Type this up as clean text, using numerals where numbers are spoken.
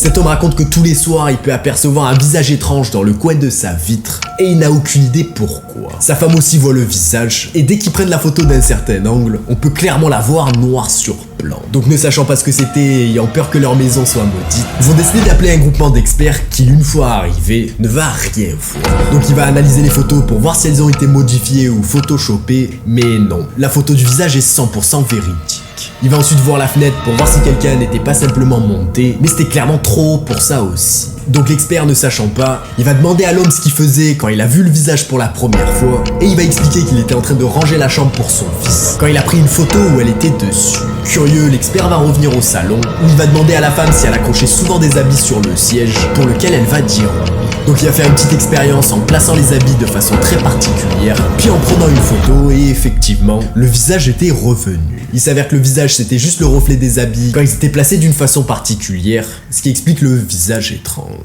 Cet homme raconte que tous les soirs, il peut apercevoir un visage étrange dans le coin de sa vitre et il n'a aucune idée pourquoi. Sa femme aussi voit le visage et dès qu'ils prennent la photo d'un certain angle, on peut clairement la voir noir sur blanc. Donc ne sachant pas ce que c'était et ayant peur que leur maison soit maudite, ils vont décider d'appeler un groupement d'experts qui, une fois arrivé, ne va rien voir. Donc il va analyser les photos pour voir si elles ont été modifiées ou photoshopées, mais non, la photo du visage est 100% véridique. Il va ensuite voir la fenêtre pour voir si quelqu'un n'était pas simplement monté, mais c'était clairement trop haut pour ça aussi. Donc l'expert ne sachant pas, il va demander à l'homme ce qu'il faisait quand il a vu le visage pour la première fois, et il va expliquer qu'il était en train de ranger la chambre pour son fils, quand il a pris une photo où elle était dessus. Curieux, l'expert va revenir au salon, où il va demander à la femme si elle accrochait souvent des habits sur le siège, pour lequel elle va dire oui. Donc il va faire une petite expérience en plaçant les habits de façon très particulière, puis en prenant une photo, et effectivement, le visage était revenu. Il s'avère que le visage c'était juste le reflet des habits quand ils étaient placés d'une façon particulière, ce qui explique le visage étrange.